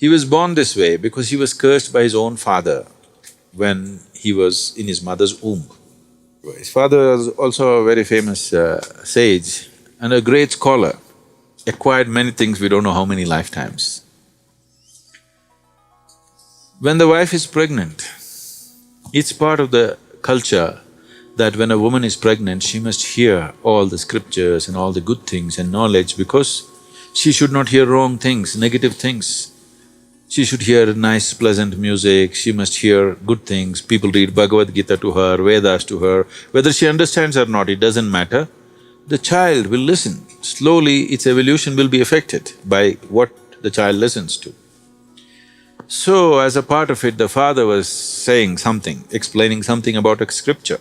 He was born this way because he was cursed by his own father when he was in his mother's womb. His father was also a very famous sage and a great scholar, acquired many things, we don't know how many lifetimes. When the wife is pregnant, it's part of the culture that when a woman is pregnant, she must hear all the scriptures and all the good things and knowledge because she should not hear wrong things, negative things. She should hear nice, pleasant music, she must hear good things, people read Bhagavad Gita to her, Vedas to her. Whether she understands or not, it doesn't matter. The child will listen. Slowly, its evolution will be affected by what the child listens to. So, as a part of it, the father was saying something, explaining something about a scripture.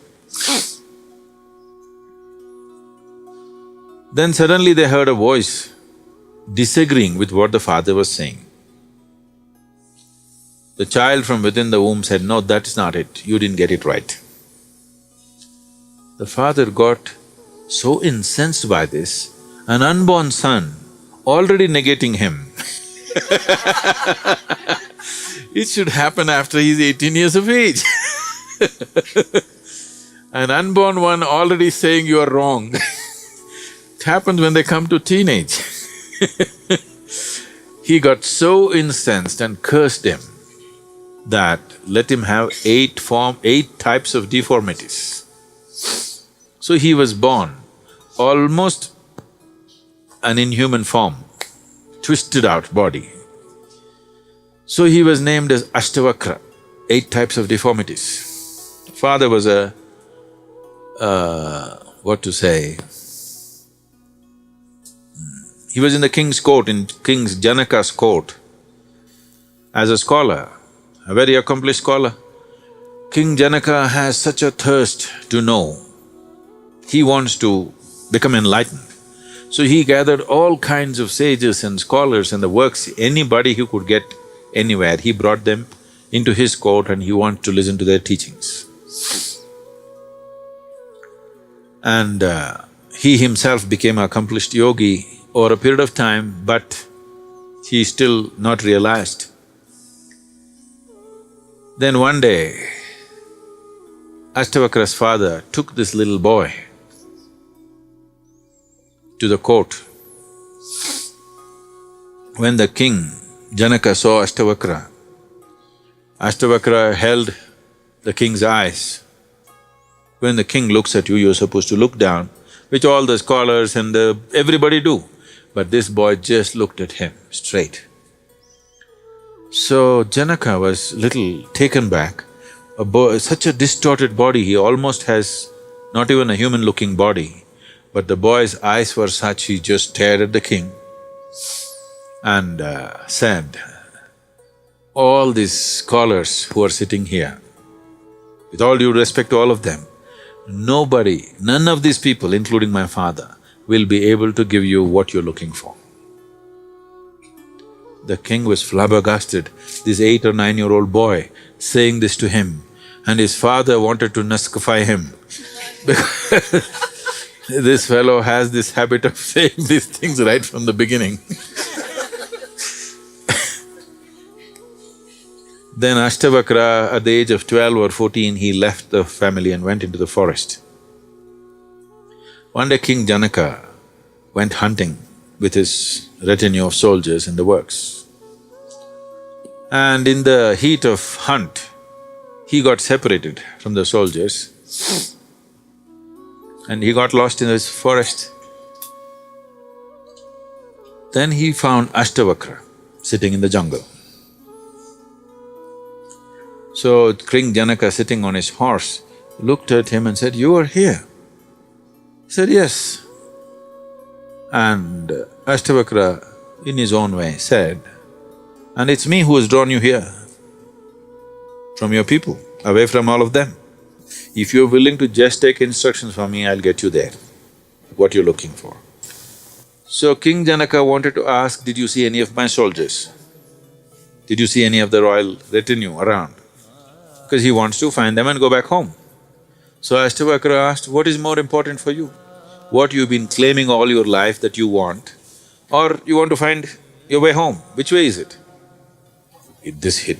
Then suddenly they heard a voice disagreeing with what the father was saying. The child from within the womb said, "No, that's not it, you didn't get it right." The father got so incensed by this, an unborn son, already negating him. It should happen after he's 18 years of age. An unborn one already saying you are wrong. It happens when they come to teenage. He got so incensed and cursed him that let him have eight types of deformities. So he was born almost an inhuman form, twisted out body. So he was named as ashtavakra, 8 types of deformities. Father was a… what to say… he was in the king's court, in King's Janakas court, as a scholar, a very accomplished scholar. King Janaka has such a thirst to know. He wants to become enlightened. So he gathered all kinds of sages and scholars and the works, anybody he could get anywhere, he brought them into his court and he wanted to listen to their teachings. And he himself became an accomplished yogi over a period of time, but he still not realized. Then one day, Ashtavakra's father took this little boy to the court. When the king, Janaka, saw Ashtavakra, Ashtavakra held the king's eyes. When the king looks at you, you're supposed to look down, which all the scholars and everybody do. But this boy just looked at him straight. So Janaka was little taken back. Such a distorted body, he almost has not even a human-looking body. But the boy's eyes were such, he just stared at the king and said, "All these scholars who are sitting here, with all due respect to all of them, none of these people, including my father, will be able to give you what you're looking for." The king was flabbergasted, this 8 or 9-year-old boy saying this to him, and his father wanted to nuskify him because this fellow has this habit of saying these things right from the beginning. Then Ashtavakra, at the age of 12 or 14, he left the family and went into the forest. One day King Janaka went hunting with his retinue of soldiers and the works. And in the heat of hunt, he got separated from the soldiers and he got lost in this forest. Then he found Ashtavakra sitting in the jungle. So King Janaka, sitting on his horse, looked at him and said, "You are here?" He said, "Yes." And Ashtavakra, in his own way, said, "And it's me who has drawn you here, from your people, away from all of them. If you're willing to just take instructions from me, I'll get you there, what you're looking for." So King Janaka wanted to ask, "Did you see any of my soldiers? Did you see any of the royal retinue around?" Because he wants to find them and go back home. So Ashtavakra asked, "What is more important for you? What you've been claiming all your life that you want, or you want to find your way home? Which way is it?" This hit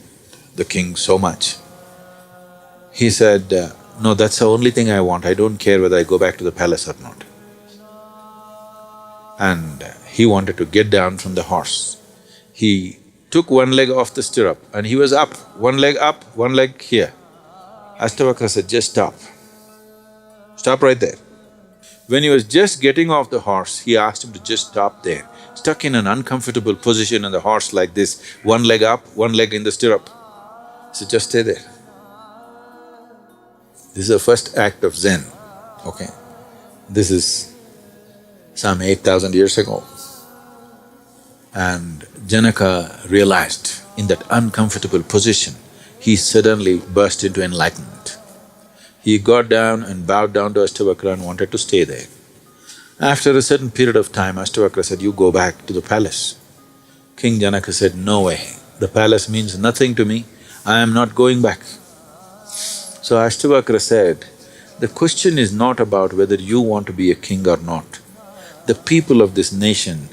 the king so much. He said, no, that's the only thing I want, I don't care whether I go back to the palace or not. And he wanted to get down from the horse. He took one leg off the stirrup and he was up, up, one leg here. Ashtavakra said, just stop. Stop right there. When he was just getting off the horse, he asked him to just stop there, stuck in an uncomfortable position on the horse like this, one leg up, one leg in the stirrup. He said, just stay there. This is the first act of Zen, okay? This is some 8,000 years ago. And Janaka realized in that uncomfortable position, he suddenly burst into enlightenment. He got down and bowed down to Ashtavakra and wanted to stay there. After a certain period of time, Ashtavakra said, you go back to the palace. King Janaka said, no way, the palace means nothing to me, I am not going back. So Ashtavakra said, the question is not about whether you want to be a king or not. The people of this nation